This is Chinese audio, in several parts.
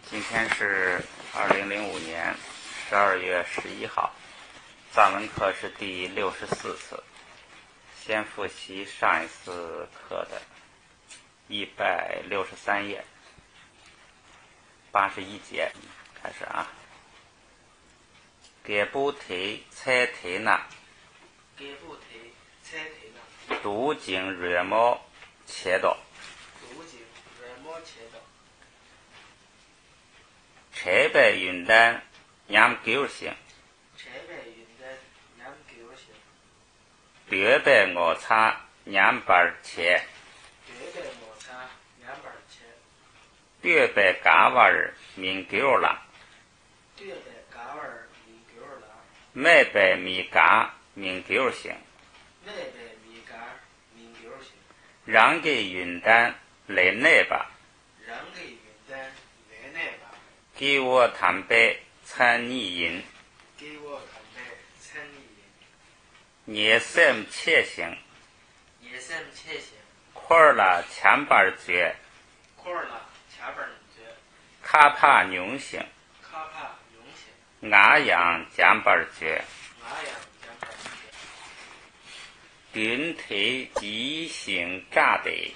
今天是2005年12月11号，藏文课是第64次。先复习上一次课的163页81节开始啊。给不提猜提那，读经热毛切到，拆白云丹娘狗行，对白我擦娘板切，对白嘎瓦儿min狗啦，麦白米嘎min狗行，让给云丹来内吧，给我谈白参你饮，你sem切行，块儿啦前板绝，卡帕牛行，牙羊前板绝，顶腿急行炸的，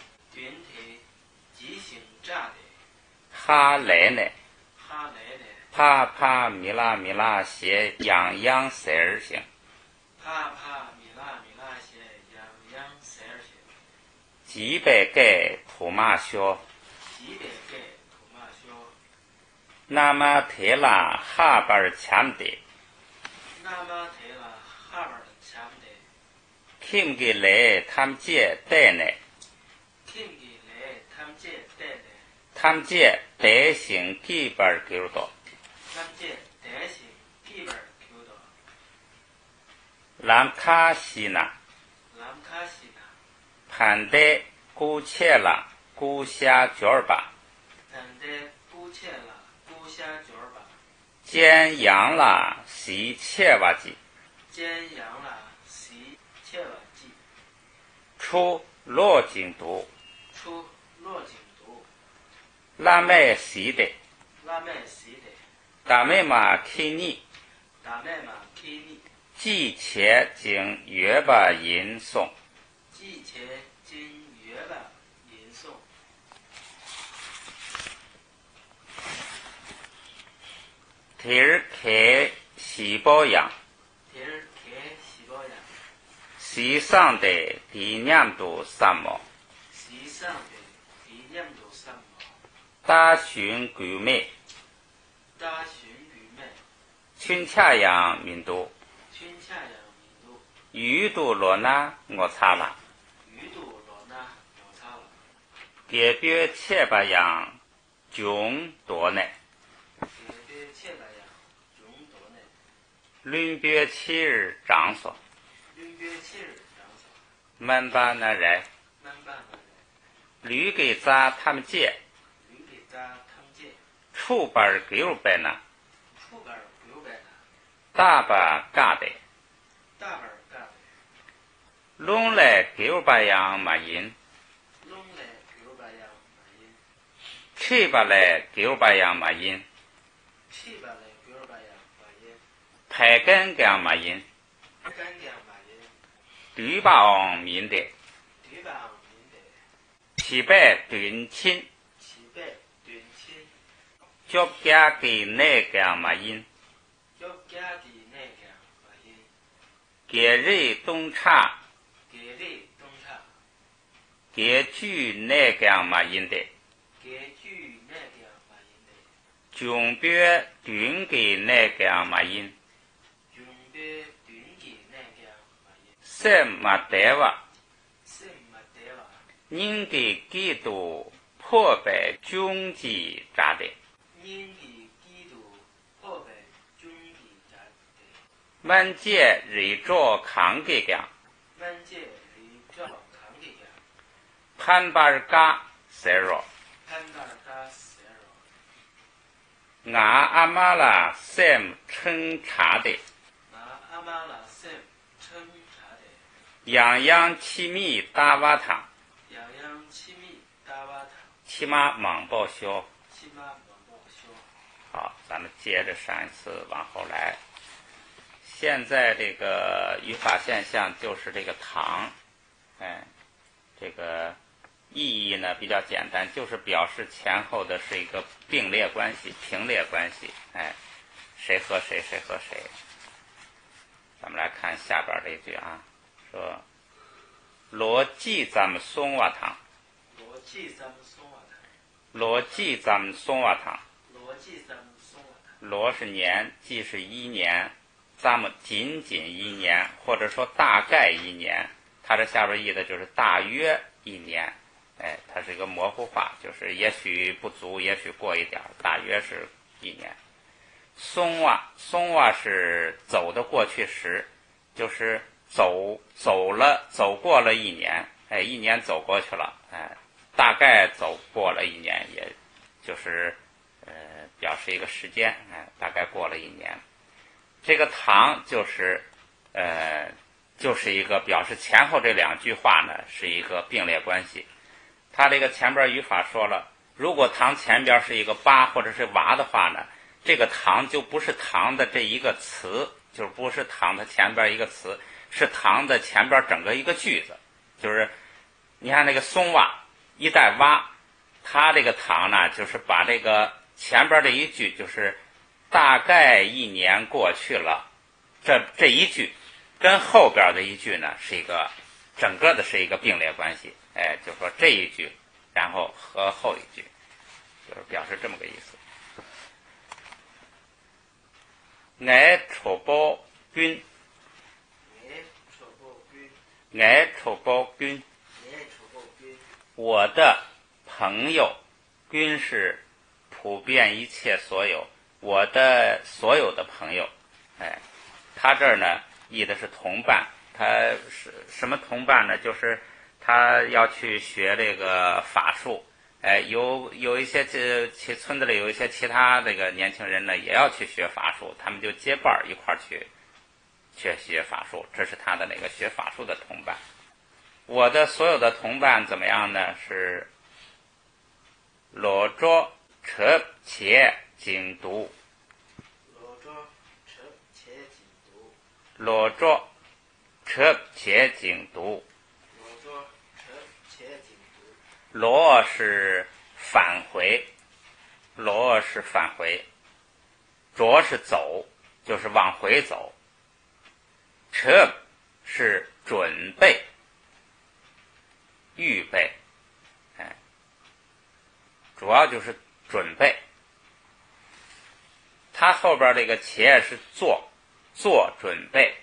哈来呢，啪啪米拉米拉些样样塞儿行，几百盖土马靴，那么提拉哈板前的，听给来他们借带呢，他们借带行几板给到，兰卡西那，盘带姑切了姑下角吧，煎羊了洗切瓦鸡，出落井毒，拉麦洗的，大麦嘛开你，季切经约吧吟诵，提儿开洗保养，洗上的第年度三毛，大巡鬼妹，群恰样民都，鱼都罗那我擦了，给别切吧样囧多呢，轮别切儿长所，门把那人，驴给咱他们借，出板给我白呢，大把嘎的，龙来给我把样嘛银，七把来给我把样嘛银，排根干嘛银，驴把昂民的，七百吨亲，脚家给那干嘛银，给人东茶，给剧那干嘛银的，准备炖给那干嘛银，什么带哇，您给几度破败军机炸的，满街人着扛给干，潘巴尔嘎塞罗，俺阿妈啦sem称茶的，样样七米大瓦汤，起码忙报销，好，咱们接着上一次往后来。现在这个语法现象就是这个唐，这个意义呢比较简单，就是表示前后的是一个并列关系、平列关系，谁和谁，谁和谁。咱们来看下边这一句啊，说罗记咱们松瓦堂，罗记咱们松瓦堂，罗记咱们松瓦堂，罗记咱们松瓦堂，罗是年，记是一年，咱们仅仅一年，或者说大概一年，它这下边译的就是大约一年，它是一个模糊化，就是也许不足，也许过一点，大约是一年。松瓦是走的过去时，就是走过了一年，一年走过去了，大概走过了一年，也就是表示一个时间，大概过了一年。这个唐就是一个表示前后这两句话呢是一个并列关系。它这个前边语法说了，如果唐前边是一个八或者是娃的话呢，这个唐就不是唐的这一个词，就是不是唐的前边一个词，是唐的前边整个一个句子。就是你看那个松瓦一带蛙，它这个唐呢就是把这个前边这一句就是大概一年过去了，这一句跟后边的一句呢是一个整个的是一个并列关系，就说这一句然后和后一句，就是表示这么个意思。爱出包君，爱出包君，我的朋友，君是普遍一切所有，我的所有的朋友，他这儿呢译的是同伴，他是什么同伴呢？就是他要去学这个法术，有一些村子里有一些其他这个年轻人呢也要去学法术，他们就结伴一块儿去学法术，这是他的那个学法术的同伴。我的所有的同伴怎么样呢？是裸着车且精读，裸着车且精读，裸是返回，裸是返回，着是走，就是往回走，车是准备预备，主要就是准备。它后边这个且是做准备，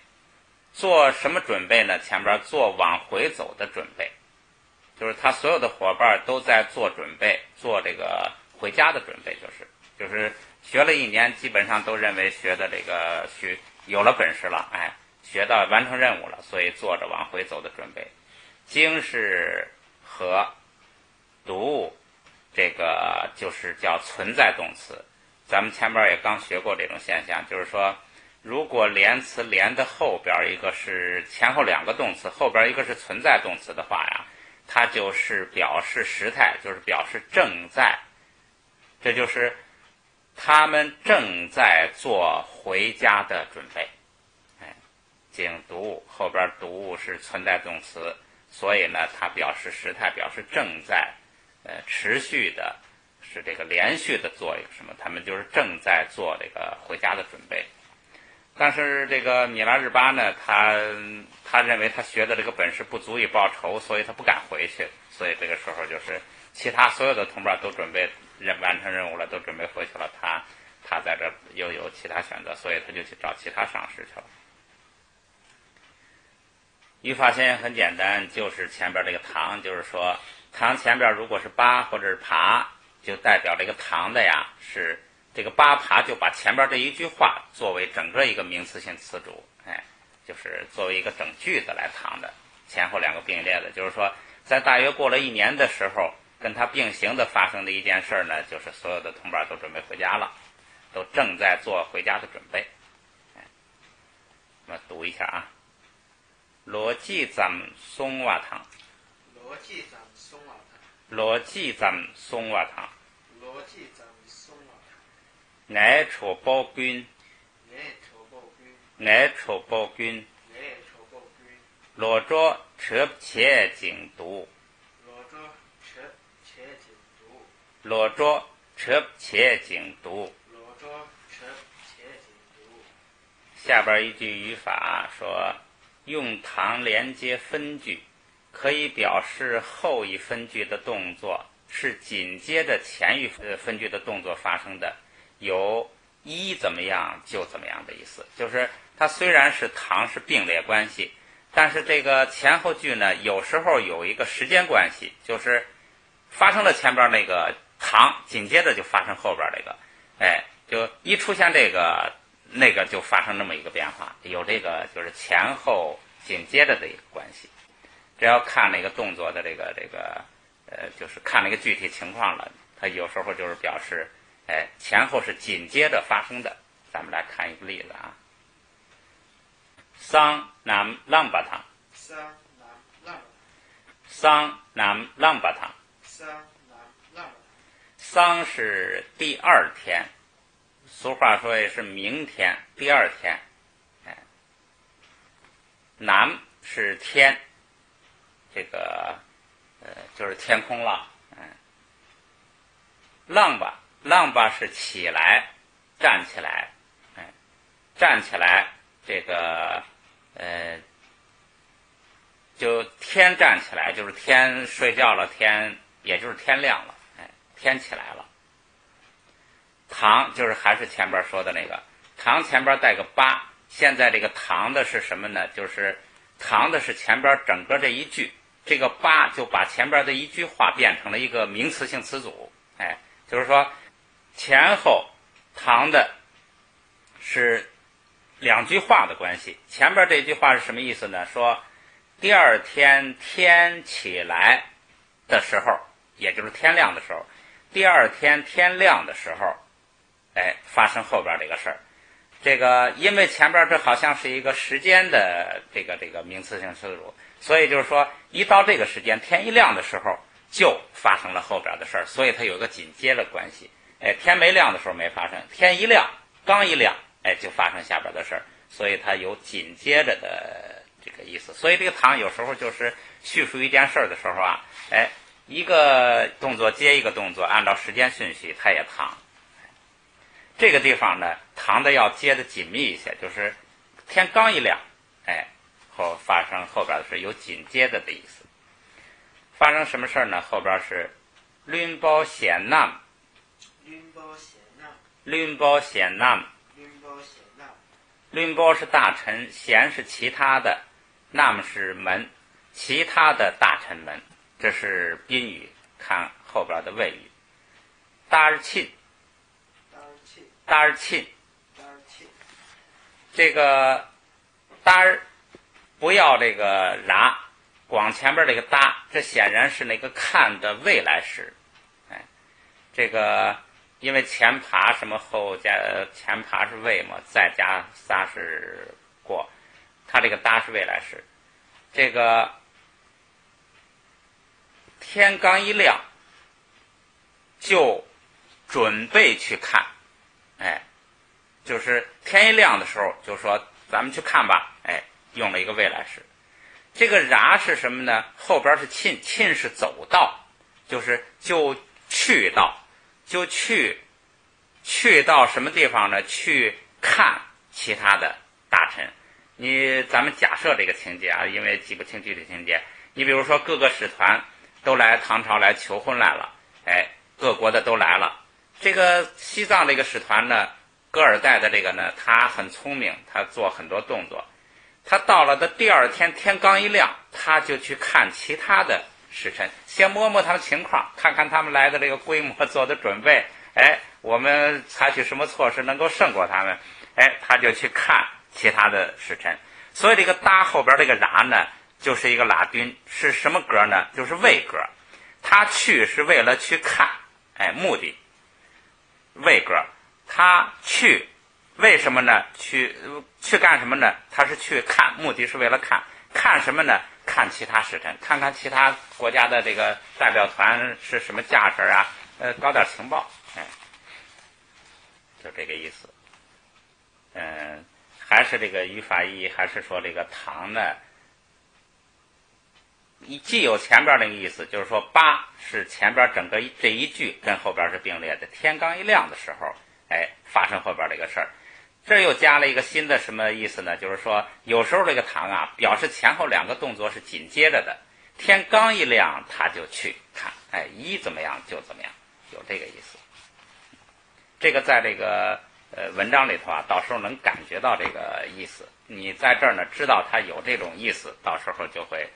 做什么准备呢？前边做往回走的准备，就是他所有的伙伴都在做准备，做这个回家的准备，就是学了一年，基本上都认为学的这个有了本事了，学到完成任务了，所以做着往回走的准备。经是和读，这个就是叫存在动词。咱们前边也刚学过这种现象，就是说如果连词连的后边一个是前后两个动词，后边一个是存在动词的话呀，它就是表示时态，就是表示正在，这就是他们正在做回家的准备。经读后边读是存在动词，所以呢它表示时态，表示正在持续的，是这个连续的做一个什么，他们就是正在做这个回家的准备。但是这个米拉日巴呢，他认为他学的这个本事不足以报仇，所以他不敢回去，所以这个时候就是其他所有的同伴都准备完成任务了，都准备回去了，他在这又有其他选择，所以他就去找其他上司去了。语法现象很简单，就是前边这个唐，就是说唐前边如果是八或者是爬，就代表这个唐的呀是这个八爬，就把前边这一句话作为整个一个名词性词组，就是作为一个整句子来唐的，前后两个并列的，就是说在大约过了一年的时候，跟它并行的发生的一件事呢，就是所有的同伴都准备回家了，都正在做回家的准备。那么读一下啊，罗记咱们松瓦堂，罗记咱们松瓦堂，罗记咱们松瓦堂，罗记咱们松瓦堂，爱丑暴君，爱丑暴君，罗着车切景毒，罗着车切景毒。下边一句语法说，用唐连接分句，可以表示后一分句的动作是紧接着前一分句的动作发生的，有一怎么样就怎么样的意思。就是它虽然是唐是并列关系，但是这个前后句呢，有时候有一个时间关系，就是发生了前边那个唐，紧接着就发生后边这个，就一出现这个那个就发生那么一个变化，有这个就是前后紧接着的一个关系。这要看那个动作的就是看那个具体情况了。它有时候就是表示，前后是紧接着发生的。咱们来看一个例子啊。桑南浪巴汤，桑南浪巴汤，桑是第二天，俗话说也是明天，第二天。南是天，这个就是天空了。浪吧是起来，站起来，站起来，这个就天站起来，就是天睡觉了，天也就是天亮了，天起来了。唐就是还是前边说的那个，唐前边带个八，现在这个唐的是什么呢？就是唐的是前边整个这一句，这个八就把前边的一句话变成了一个名词性词组，就是说前后唐的是两句话的关系。前边这句话是什么意思呢？说第二天天起来的时候，也就是天亮的时候，第二天天亮的时候，发生后边这个事儿。这个因为前边这好像是一个时间的这个名词性词组，所以就是说一到这个时间天一亮的时候就发生了后边的事儿，所以它有一个紧接的关系。天没亮的时候没发生，天一亮刚一亮就发生下边的事儿，所以它有紧接着的这个意思。所以这个唐有时候就是叙述一件事儿的时候啊，一个动作接一个动作，按照时间顺序它也唐。这个地方呢，唐的要接的紧密一些，就是天刚一亮，后发生后边的是有紧接着的意思。发生什么事儿呢？后边是lun包显nam，lun包显nam，lun包是大臣，贤是其他的，nam是门，其他的大臣们，这是宾语。看后边的谓语，大日沁，这个大日不要这个然，光前边这个大，这显然是那个看的未来时。这个因为前爬什么后加前爬是未嘛，再加仨是过，它这个大是未来时。这个天刚一亮就准备去看，就是天一亮的时候就说咱们去看吧，用了一个未来时。这个然是什么呢？后边是沁，沁是走到，就是就去到，就去到什么地方呢？去看其他的大臣。咱们假设这个情节啊，因为记不清具体情节。你比如说各个使团都来唐朝来求婚来了，各国的都来了。这个西藏这个使团呢，噶尔代的这个呢，他很聪明，他做很多动作。他到了的第二天天刚一亮，他就去看其他的使臣，先摸摸他们情况，看看他们来的这个规模做的准备，我们采取什么措施能够胜过他们，他就去看其他的使臣。所以这个搭后边这个然呢，就是一个拉丁，是什么格呢？就是谓格。他去是为了去看，目的谓格。他去为什么呢？去干什么呢？他是去看，目的是为了看什么呢？看其他使臣，看看其他国家的这个代表团是什么架势啊，搞点情报。就这个意思。还是这个语法意义，还是说这个堂呢，既有前边那个意思，就是说八是前边整个这一句跟后边是并列的，天刚一亮的时候，发生后边这个事儿。这又加了一个新的什么意思呢？就是说有时候这个堂啊，表示前后两个动作是紧接着的，天刚一亮他就去看，一怎么样就怎么样，有这个意思。这个在这个文章里头啊，到时候能感觉到这个意思。你在这儿呢，知道它有这种意思，到时候就会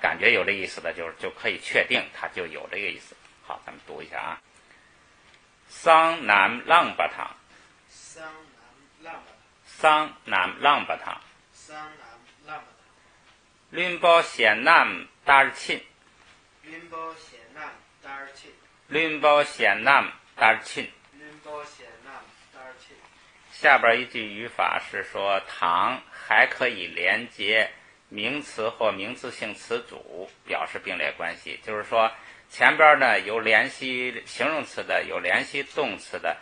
感觉有这意思的，就可以确定它就有这个意思。好，咱们读一下啊。桑南浪巴堂，桑南浪巴堂，伦波显南达尔钦，伦波显南达尔钦。下边一句语法是说，堂还可以连接名词或名词性词组，表示并列关系。就是说，前边呢有联系形容词的，有联系动词的，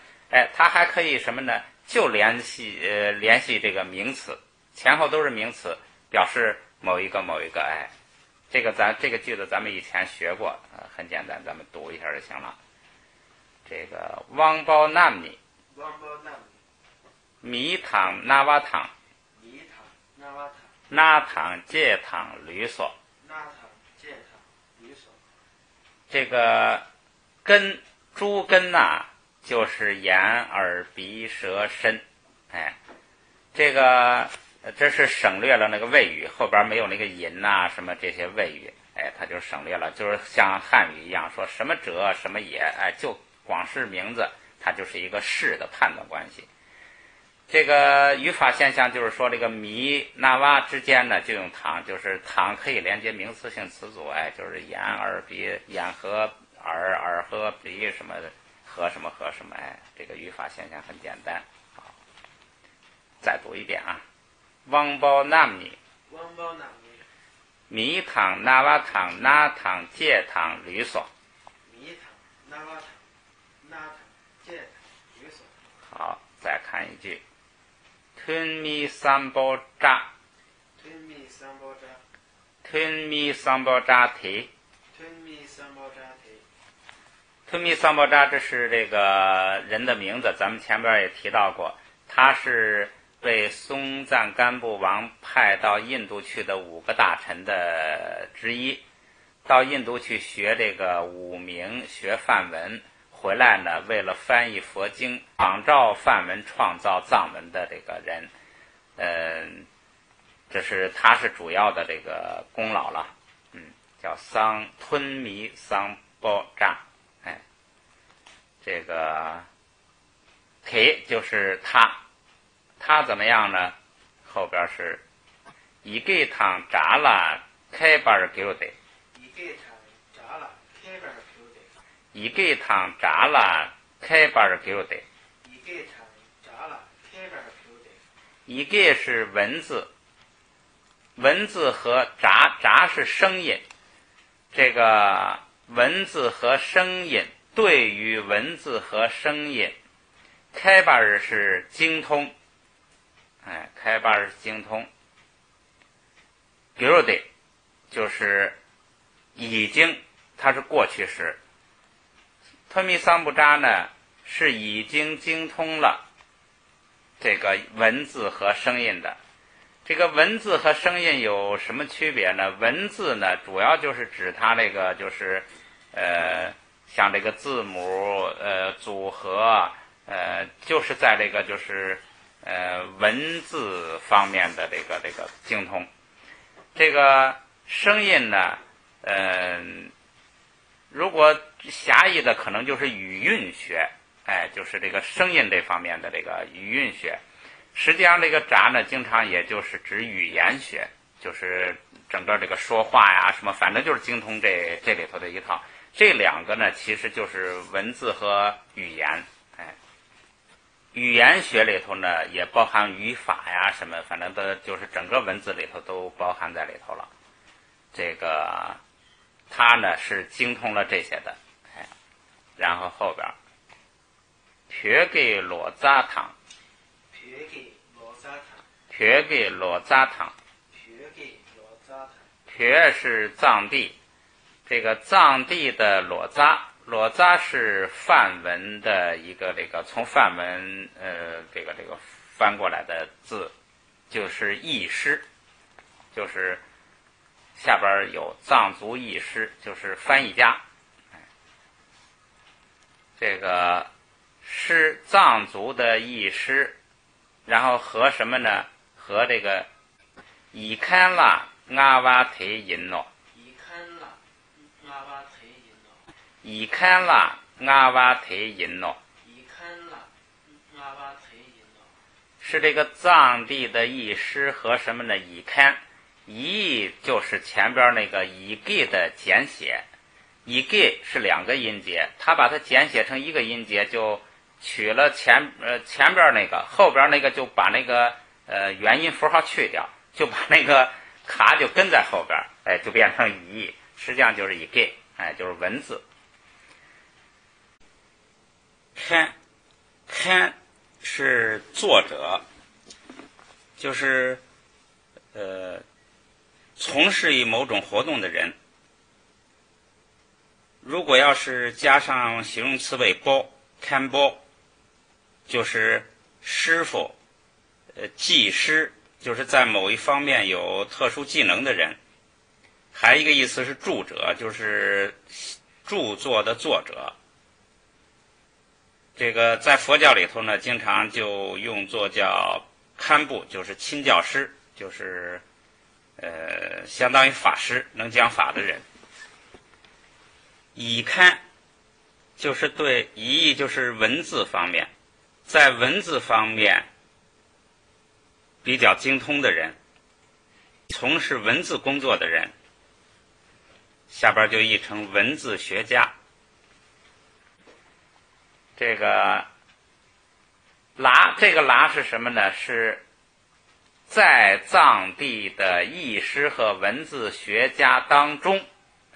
它还可以什么呢？就联系这个名词，前后都是名词，表示某一个。这个句子咱们以前学过，很简单，咱们读一下就行了。这个汪包南尼。米堂那瓦堂，那堂戒堂律所。这个根诸根呐，就是眼耳鼻舌身，这是省略了那个谓语，后边没有那个引呐什么这些谓语，它就省略了，就是像汉语一样说什么者什么也，就光是名字，它就是一个是的判断关系。这个语法现象就是说，这个米那瓦之间呢就用堂，就是堂可以连接名词性词组，就是眼耳鼻，眼和耳，耳和鼻什么的，和什么，这个语法现象很简单。好，再读一遍啊。汪包南尼，米堂那瓦堂，那堂戒堂律所。好，再看一句。吞米三包扎，吞米三包扎提，吞米三包扎，这是这个人的名字，咱们前边也提到过，他是被松赞干布王派到印度去的5个大臣的之一，到印度去学这个五明，学梵文，回来呢，为了翻译佛经，仿照梵文创造藏文的这个人，他是主要的这个功劳了，叫吞弥桑波扎，这个提就是他怎么样呢？后边是一给汤扎了开巴尔给的，一给汤扎了开巴尔给的，一给是文字，文字和扎是声音，这个文字和声音对于文字和声音，开巴尔是精通，开巴尔是精通，给的就是已经，它是过去时。吞弥桑布扎呢是已经精通了这个文字和声音的。这个文字和声音有什么区别呢？文字呢主要就是指它这个就是像这个字母组合，就是在这个就是文字方面的这个精通。这个声音呢如果狭义的可能就是语韵学，就是这个声音这方面的这个语韵学。实际上这个札呢经常也就是指语言学，就是整个这个说话呀什么，反正就是精通这里头的一套。这两个呢其实就是文字和语言，语言学里头呢也包含语法呀什么，反正的就是整个文字里头都包含在里头了。这个他呢是精通了这些的，然后后边撇给罗扎堂，撇给罗扎堂，撇给罗扎堂，撇给罗扎堂。撇是藏地，这个藏地的裸扎，裸扎是梵文的一个从梵文这个翻过来的字，就是译师，就是下边有藏族译师，就是翻译家。这个是藏族的译师，然后和什么呢？和这个伊堪拉阿瓦忒银诺，伊堪拉阿瓦忒银诺，伊堪拉阿瓦忒银诺，伊堪拉阿瓦忒银诺，是这个藏地的译师和什么呢？伊堪，伊就是前边那个伊给的简写，伊给是2个音节，他把它简写成1个音节，就取了前边那个，后边那个就把那个元音符号去掉，就把那个卡就跟在后边，哎，就变成伊，实际上就是伊给，哎，就是文字。看是作者，就是从事于某种活动的人。如果要是加上形容词尾包，看包，就是师傅，技师，就是在某一方面有特殊技能的人。还有一个意思是著者，就是著作的作者。这个在佛教里头呢，经常就用作叫堪布，就是亲教师，就是相当于法师，能讲法的人。以堪就是对以就是文字方面，在文字方面比较精通的人，从事文字工作的人，下边就译成文字学家。这个拉是什么呢？是在藏地的译师和文字学家当中，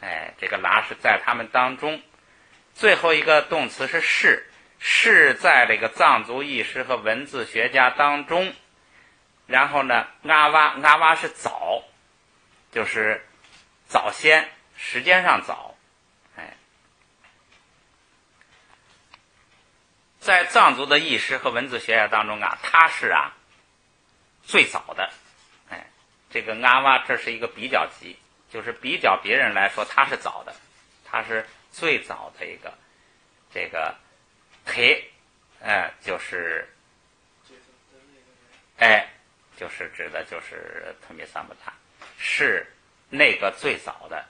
哎，这个拉是在他们当中。最后一个动词是在这个藏族译师和文字学家当中。然后呢，阿哇是早，就是早先，时间上早。在藏族的译师和文字学家当中啊，他是最早的。哎，这个阿哇这是一个比较级，就是比较别人来说他是早的，他是最早的一个。这个忒，就是就是指的就是特米萨姆塔，是那个最早的。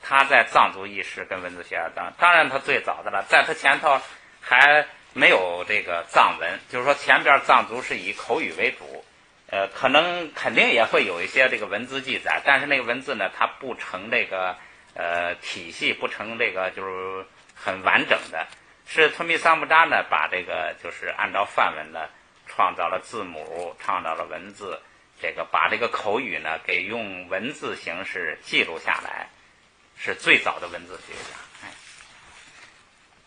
他在藏族译师跟文字学家当然他最早的了，在他前头还没有这个藏文，就是说前边藏族是以口语为主，肯定也会有一些这个文字记载，但是那个文字呢，它不成这个体系，不成这个就是很完整的。是托米桑布扎呢，把这个就是按照梵文呢创造了字母，创造了文字，这个把这个口语呢给用文字形式记录下来，是最早的文字学家。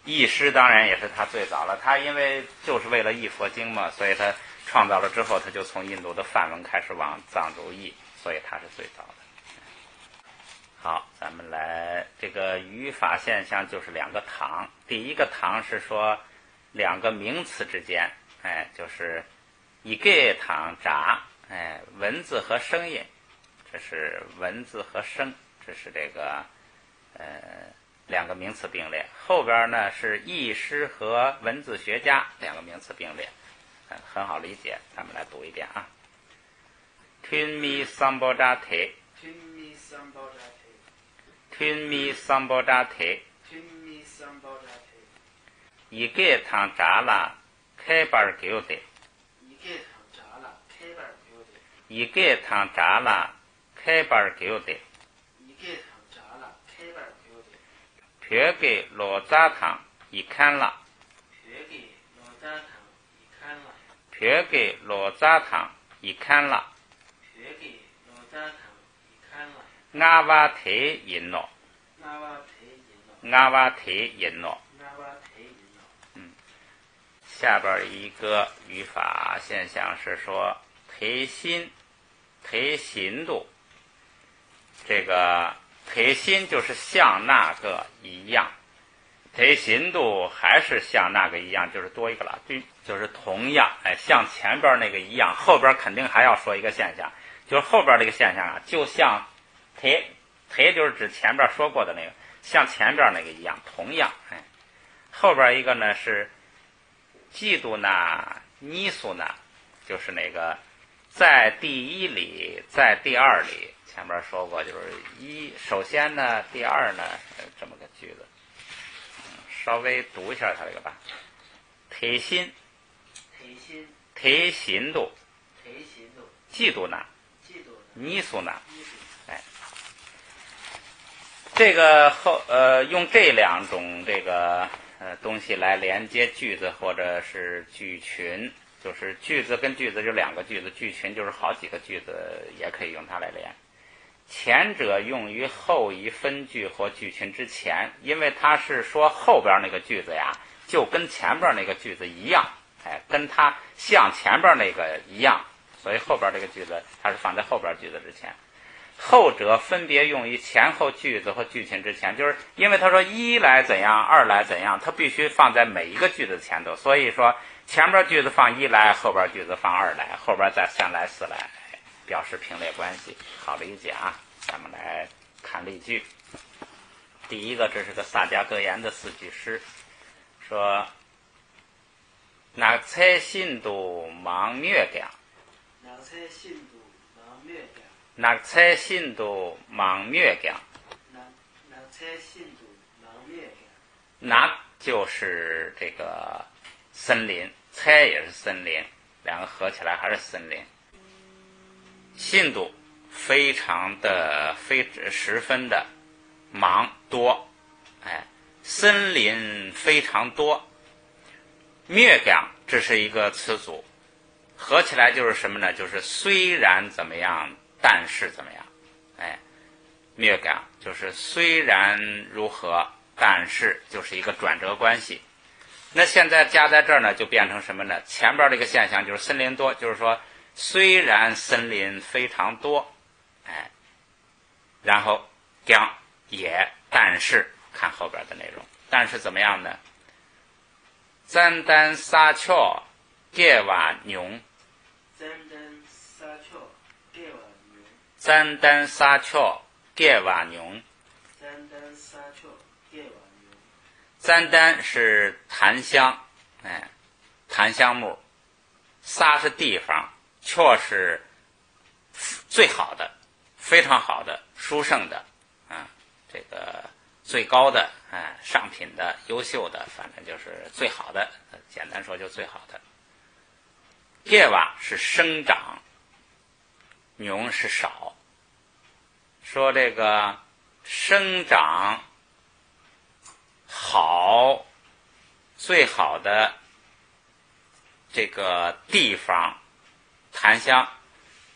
译师当然也是他最早了，他因为就是为了译佛经嘛，所以他创造了之后，他就从印度的梵文开始往藏族译，所以他是最早的。好，咱们来这个语法现象就是2个堂。第一个堂是说2个名词之间，就是一个堂札，文字和声音，这是文字和声，这是这个2个名词并列。后边呢是译师和文字学家2个名词并列，很好理解。咱们来读一遍啊。Tunmi Sambodate Tunmi Sambodate Tunmi Sambodate Tunmi Sambodate Ige Tang Jala Kebar Gyode Ige Tang Jala Kebar Gyode Ige Tang Jala Kebar Gyode Ige Tang Jala Kebar Gyode Pyoge Lo Zatang Ikanla Pyoge Lo Zatang Ikanla Pyoge Lo Zatang Ikanla Pyoge Lo Zatang Ikanla Ngava Te Yinno Ngava Te Yinno Ngava Te Yinno Ngava Te Yinno 下边一个语法现象是说忒新度，这个忒新就是像那个一样，忒新度还是像那个一样，就是多一个了，就是同样，像前边那个一样，后边肯定还要说一个现象，就是后边这个现象啊，就像忒就是指前边说过的那个，像前边那个一样，同样，后边一个呢是嫉妒呢，泥苏呢，就是那个在第一里，在第二里，前边说过，就是首先呢，第二呢，这么个句子，稍微读一下它这个吧，忒新度，嫉妒呢，泥苏呢，这个用这两种这个东西来连接句子或者是句群，就是句子跟句子就两个句子，句群就是好几个句子，也可以用它来连。前者用于后一分句或句群之前，因为它是说后边那个句子呀，就跟前边那个句子一样，跟它像前边那个一样，所以后边这个句子它是放在后边句子之前。后者分别用于前后句子或句群之前，就是因为他说一来怎样，二来怎样，它必须放在每一个句子前头，所以说前边句子放一来，后边句子放二来，后边再三来四来，表示平列关系，好理解啊。咱们来看例句。第一个，这是个萨迦格言的四句诗，说那才信度忙灭讲，那才信度忙灭讲，那就是这个森林，才也是森林，两个合起来还是森林。信度非常的十分的忙多，森林非常多。灭讲这是一个词组，合起来就是什么呢？就是虽然怎么样，但是怎么样，灭讲就是虽然如何，但是就是一个转折关系。那现在加在这儿呢，就变成什么呢？前边这个现象就是森林多，就是说虽然森林非常多，然后讲也，但是看后边的内容，但是怎么样呢？赞丹撒俏盖瓦牛，赞丹撒俏盖瓦牛，赞丹是檀香，檀香木，撒是地方，俏是最好的，非常好的，殊胜的，这个最高的，上品的，优秀的，反正就是最好的，简单说就最好的。叶瓦是生长，牛是少，说这个生长好，最好的这个地方，檀香，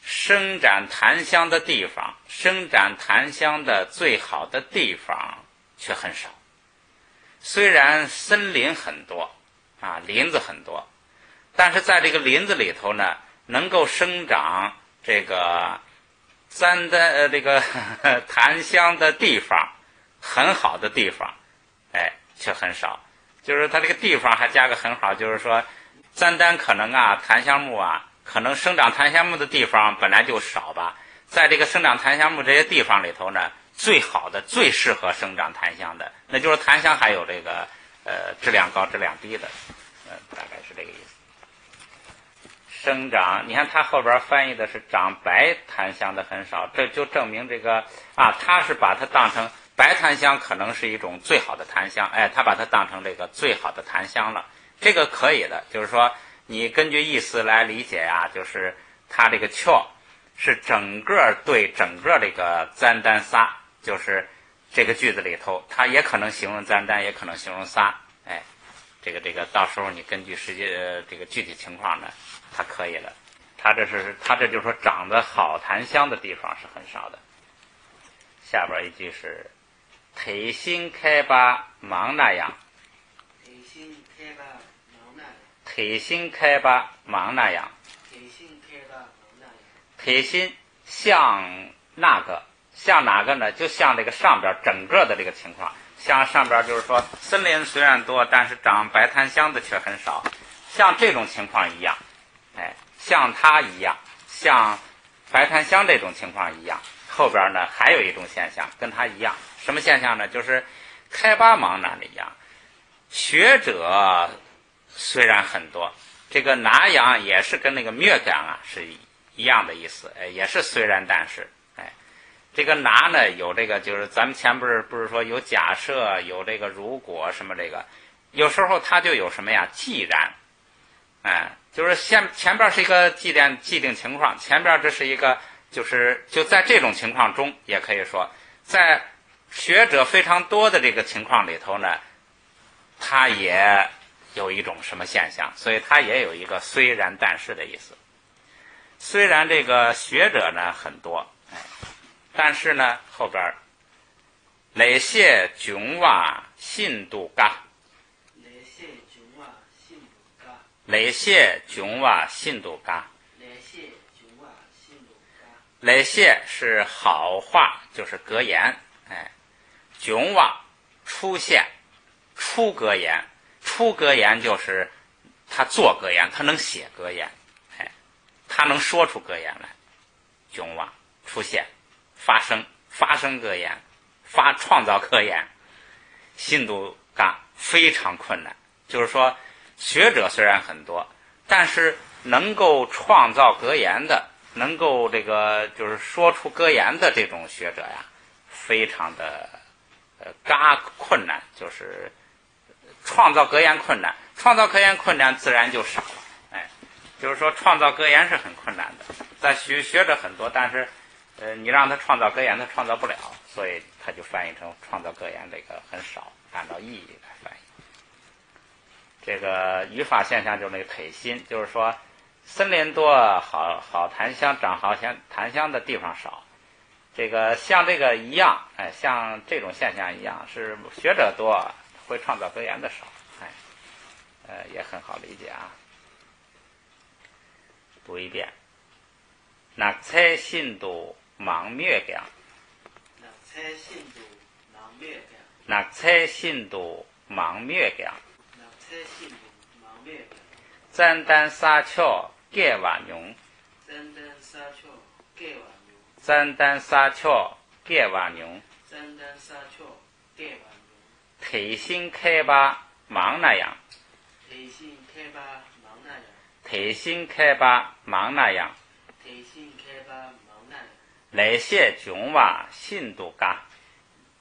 生长檀香的地方，生长檀香的最好的地方却很少。虽然森林很多林子很多，但是在这个林子里头呢，能够生长这个这个檀香的地方，很好的地方，却很少。就是它这个地方还加个很好，就是说簪丹可能檀香木可能生长檀香木的地方本来就少吧，在这个生长檀香木这些地方里头呢，最好的最适合生长檀香的，那就是檀香还有这个质量高质量低的，大概是这个意思。生长，你看它后边翻译的是长白檀香的很少，这就证明这个他是把它当成白檀香可能是一种最好的檀香，他把它当成这个最好的檀香了，这个可以的，就是说你根据意思来理解就是它这个俏是整个对整个这个簪丹撒，就是这个句子里头，它也可能形容簪丹，也可能形容撒，这个到时候你根据实际这个具体情况呢，它可以了。它这就是说长得好檀香的地方是很少的。下边一句是忒新开巴忙那样，腿心开吧忙那样，腿心开吧忙那样。腿心像那个，像哪个呢？就像这个上边整个的这个情况，像上边就是说森林虽然多，但是长白檀香的却很少，像这种情况一样，像它一样，像白檀香这种情况一样。后边呢还有一种现象跟它一样，什么现象呢？就是开巴芒那里一样，学者虽然很多，这个拿羊也是跟那个灭感啊是一样的意思，也是虽然但是，这个拿呢有这个就是咱们前不是说有假设有这个如果什么这个，有时候它就有什么呀既然，就是前边是一个既定情况，前边这是一个就在这种情况中，也可以说在学者非常多的这个情况里头呢，它也有一种什么现象，所以它也有一个虽然但是的意思。虽然这个学者呢很多，但是呢后边累谢穷哇信度嘎，累谢穷哇信度嘎，累谢穷哇信度嘎，累谢穷哇信度嘎。累谢是好话，就是格言，穷哇出现出格言，出格言就是他做格言，他能写格言，他能说出格言来，穷哇出现发生格言，创造格言，信度嘎非常困难。就是说学者虽然很多，但是能够创造格言的，能够这个就是说出格言的这种学者呀，非常的困难，就是创造格言困难，创造格言困难自然就少了。就是说创造格言是很困难的，在学者很多，但是你让他创造格言他创造不了，所以他就翻译成创造格言这个很少，按照意义来翻译。这个语法现象就是那个腿心，就是说森林多，好檀香长好檀香的地方少，这个像这个一样，像这种现象一样，是学者多会创造格言的少，也很好理解啊。读一遍，낙체 신도 망묘경，낙체 신도 망묘경，낙체 신도 망묘경，낙체 신도 망묘경，真丹沙丘盖瓦牛，真丹沙丘盖瓦牛，真丹沙丘盖瓦牛，真丹沙丘盖瓦牛，腿心开吧忙那样，腿心开吧忙那样，腿心开吧忙那样，腿心开吧忙那样，来些穷哇信度嘎，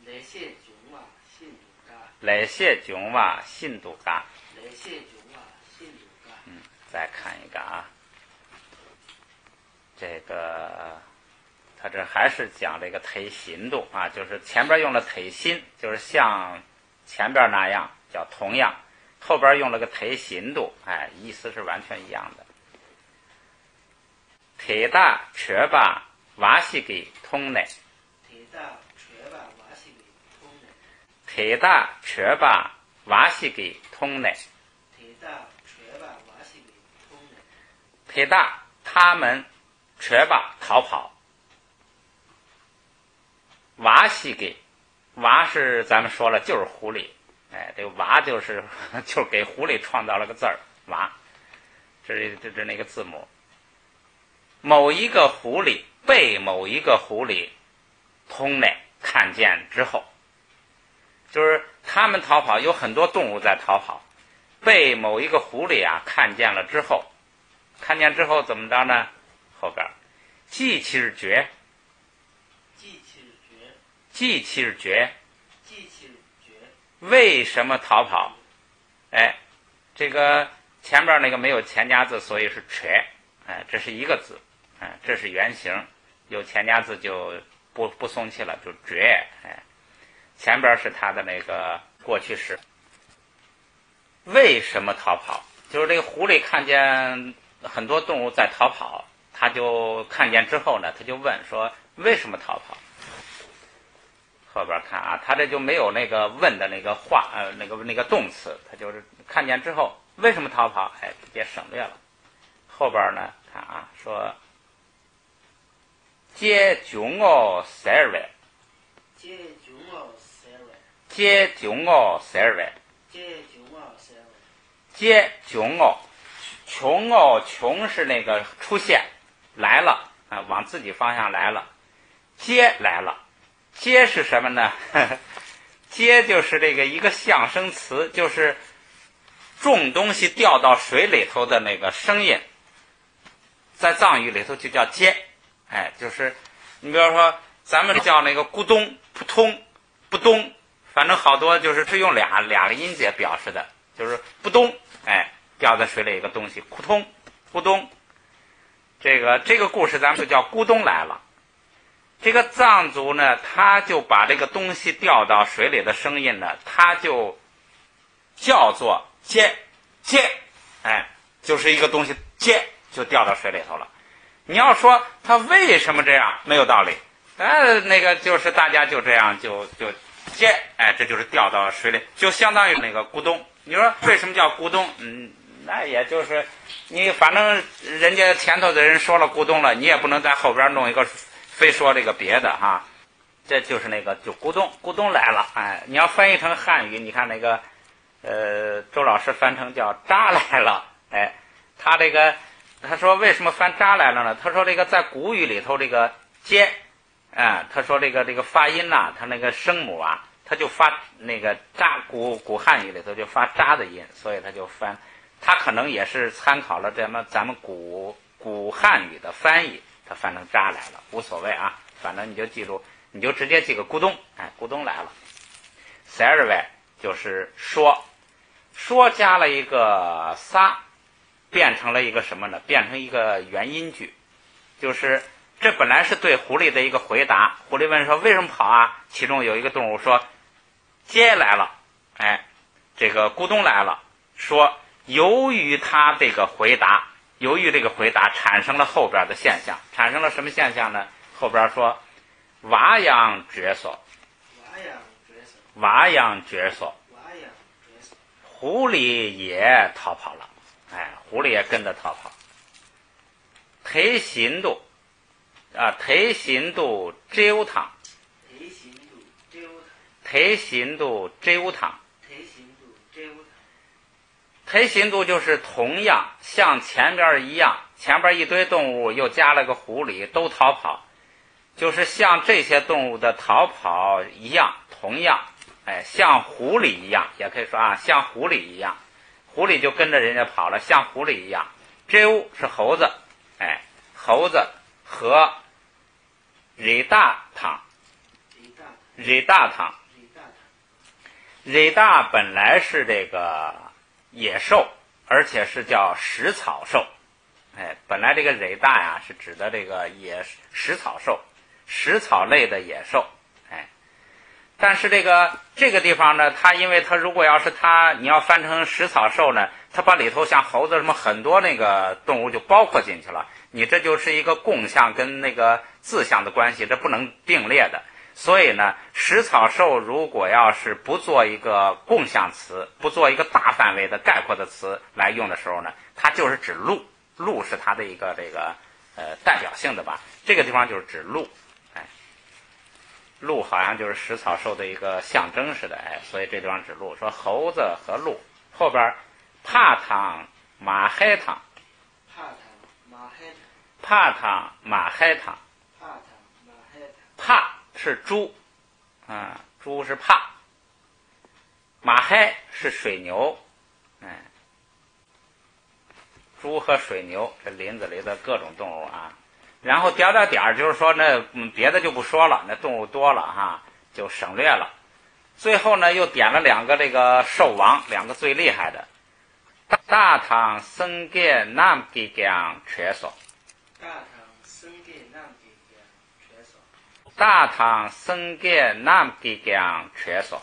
来些穷哇信度嘎，来些穷哇信度嘎。来些穷哇信度嘎。再看一个啊，这个他这还是讲这个腿心度啊，就是前边用了腿心，就是像前边那样叫同样，后边用了个腿心度，意思是完全一样的。腿大瘸吧瓦西给通呢，腿大瘸吧瓦西给通呢，腿大瘸吧瓦西给通呢，腿大瘸吧瓦西给通呢，腿大他们瘸吧逃跑，瓦西给娃是咱们说了就是狐狸，这个娃就是给狐狸创造了个字儿娃，这是那个字母。某一个狐狸被某一个狐狸通呢看见之后，就是他们逃跑，有很多动物在逃跑，被某一个狐狸看见了之后，看见之后怎么着呢？后边记其是绝，记其是绝，记其是绝，记其是绝，为什么逃跑？这个前边那个没有前加字，所以是瘸，这是一个字，这是原形，有前加字就不送气了，就绝，前边是它的那个过去式。为什么逃跑？就是这个狐狸看见很多动物在逃跑，他就看见之后呢，他就问说为什么逃跑？后边看他这就没有那个问的那个话，那个动词，他就是看见之后为什么逃跑？哎，直接省略了。后边呢，看啊，说接穷我塞外，接穷我塞外，接穷我塞外，接穷我塞外，接穷我，穷哦，穷是那个出现来了啊，往自己方向来了。接来了，接是什么呢？接就是这个一个象声词，就是重东西掉到水里头的那个声音，在藏语里头就叫接。哎，就是你比如说咱们叫那个咕咚、扑通、不咚，反正好多就是是用俩个音节表示的，就是不咚，哎，掉在水里一个东西，扑通、咕咚。这个故事咱们就叫咕咚来了。这个藏族呢，他就把这个东西掉到水里的声音呢，他就叫做接，哎，就是一个东西接就掉到水里头了。你要说他为什么这样，没有道理。那个就是大家就这样就接，哎，这就是掉到水里，就相当于那个咕咚。你说为什么叫咕咚？那也就是你反正人家前头的人说了咕咚了，你也不能在后边弄一个非说这个别的哈。这就是那个就咕咚来了。哎，你要翻译成汉语，你看那个周老师翻成叫渣来了。哎，他这个他说为什么翻渣来了呢？他说这个在古语里头这个接，他说这个发音呐，他那个声母啊，他就发那个渣，古汉语里头就发渣的音，所以他就翻。他可能也是参考了咱们古汉语的翻译，他翻成渣来了，无所谓啊，反正你就记住，你就直接记个咕咚，哎，咕咚来了。塞尔外就是说加了一个撒，变成了一个什么呢？变成一个元音句，就是这本来是对狐狸的一个回答。狐狸问说为什么跑啊？其中有一个动物说接来了，哎，这个咕咚来了，说由于他这个回答，产生了后边的现象，产生了什么现象呢？后边说瓦养角色，狐狸也逃跑了，哎，狐狸也跟着逃跑。忒行度周堂，忒行度就是同样像前边一样，前边一堆动物又加了个狐狸，都逃跑，就是像这些动物的逃跑一样，同样，哎，像狐狸一样，也可以说啊，像狐狸一样，狐狸就跟着人家跑了，像狐狸一样。周是猴子，哎，猴子和瑞大堂，瑞大本来是这个野兽，而且是叫食草兽，哎，本来这个瑞大呀是指的这个食草兽，食草类的野兽，哎，但是这个地方呢，因为它如果要是你要翻成食草兽呢，它把里头像猴子什么很多那个动物就包括进去了，你这就是一个共相跟那个自相的关系，这不能并列的。所以呢，食草兽如果要是不做一个共相词，不做一个大范围的概括的词来用的时候呢，它就是指鹿，鹿是它的一个代表性的吧，这个地方就是指鹿，哎，鹿好像就是食草兽的一个象征似的，哎，所以这地方指鹿。说猴子和鹿，后边帕汤马海汤，帕是猪，猪是帕，马海是水牛，哎，猪和水牛这林子里的各种动物啊。然后点就是说那别的就不说了，那动物多了哈，就省略了。最后呢又点了两个这个兽王，两个最厉害的。大唐僧给南给江全所，大唐僧给南给江全所，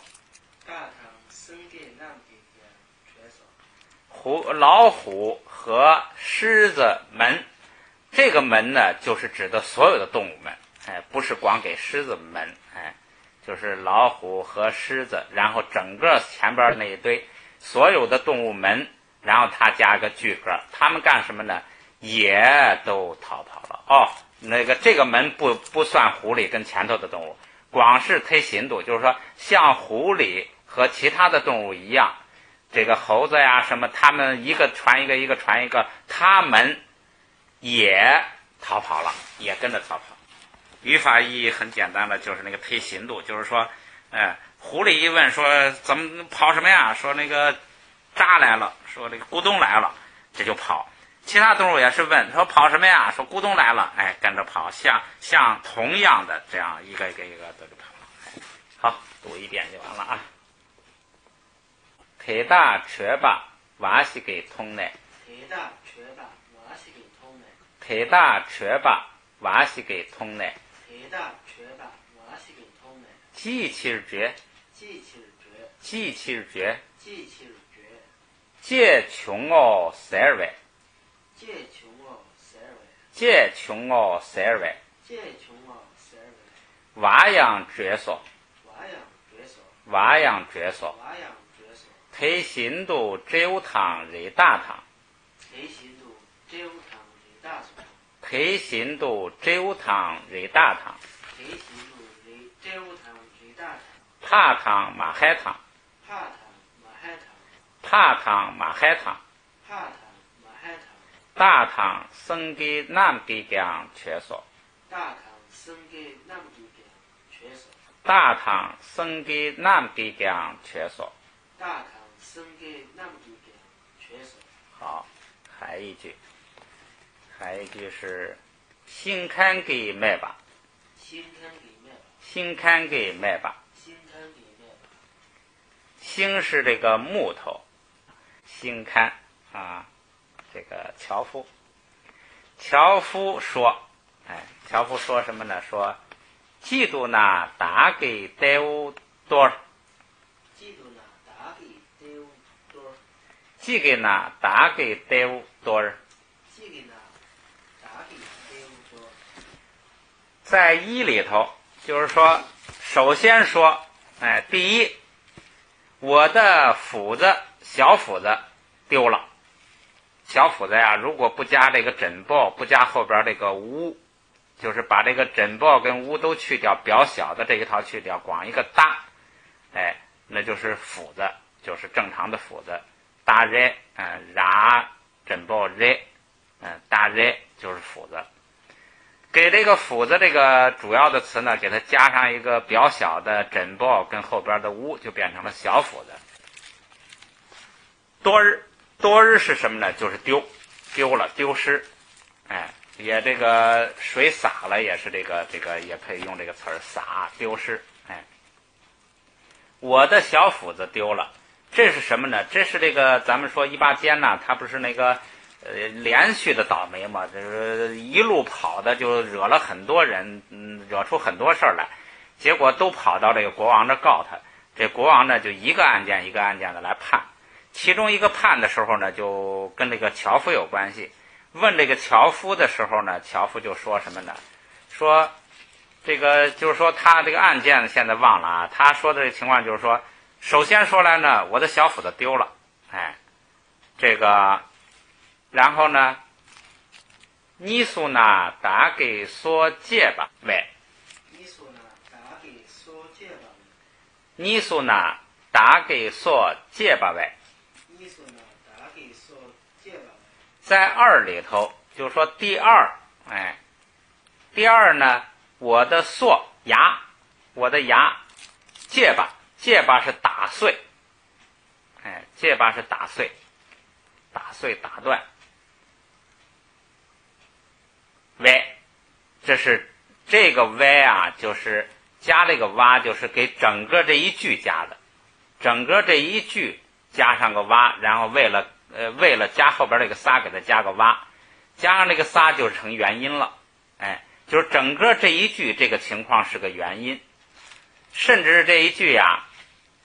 老虎和狮子门，这个门呢就是指的所有的动物们，哎，不是光给狮子门，哎，就是老虎和狮子，然后整个前边那一堆所有的动物门，然后他加个句格，他们干什么呢？也都逃跑了。哦，这个门不算狐狸跟前头的动物，光是忒行度，就是说像狐狸和其他的动物一样，这个猴子呀什么，他们一个传一个，一个传一个，他们也逃跑了，也跟着逃跑。语法意义很简单的，就是那个忒行度，就是说，狐狸一问说怎么跑什么呀？说那个渣来了，说那个咕咚来了，这就跑。其他动物也是问说跑什么呀？说咕咚来了，跟着跑，像同样的这样一个的就跑了。好，读一遍就完了啊。腿大瘸吧，瓦西给通嘞。腿大瘸吧，瓦西给通嘞。腿大瘸吧，瓦西给通嘞。腿大瘸吧，瓦西给通嘞。记起儿绝，记起儿绝，记起儿绝，记起儿绝。借穷哦塞位，借穷哦塞位，借穷哦塞位，借穷哦塞位。瓦样绝所，瓦样绝所，瓦样绝所。瓦样绝所。忒行度只有堂瑞大堂，忒行度只有堂瑞大堂。忒行度只有堂瑞大堂，忒行度只有堂瑞大堂。帕堂马海堂，帕堂马海堂，帕堂马海堂，帕堂马海堂。大堂生给南给江缺所，大堂生给南给江缺所，大堂生给南给江缺所。大堂生给南给江缺所。好，还一句是新看给卖吧，新看给卖吧，新看给卖吧。新看给卖吧。新是这个木头，新看啊，这个樵夫。樵夫说，樵夫说什么呢？说，季度呢打给队伍多儿，季度呢打给队伍多儿，季给呢打给队伍多儿。季给呢打给队伍多儿。在一里头，就是说，首先说，第一，我的斧子小斧子丢了。小斧子呀，如果不加这个枕抱，不加后边这个屋，就是把这个枕抱跟屋都去掉，表小的这一套去掉，光一个大，那就是斧子，就是正常的斧子。大热，拉枕抱热，大热就是斧子。给这个斧子这个主要的词呢，给它加上一个表小的枕抱跟后边的屋，就变成了小斧子。多儿是什么呢？就是丢了，丢失。也这个水洒了，也是这个也可以用这个词儿，洒丢失。我的小斧子丢了，这是什么呢？这是这个咱们说一把尖呐，它不是那个连续的倒霉嘛，就是一路跑的就惹了很多人，惹出很多事儿来，结果都跑到这个国王这告他。这国王呢就一个案件一个案件的来判，其中一个判的时候呢就跟这个樵夫有关系。问这个樵夫的时候呢，樵夫就说什么呢？说这个就是说他这个案件现在忘了啊，他说的这个情况就是说，首先说来呢，我的小斧子丢了，这个然后呢，你苏呢打给所借吧喂，你说呢打给所借吧喂，你苏呢打给所借吧喂。你说呢打给所借吧喂。在二里头，就是说第二，第二呢，我的索牙，我的牙，戒吧是打碎，戒吧是打碎，打断。喂，这是这个喂啊，就是加这个蛙，就是给整个这一句加的，整个这一句加上个蛙，然后为了加后边这个仨，给它加个蛙，加上这个仨就成元音了，就是整个这一句这个情况是个元音，甚至这一句呀，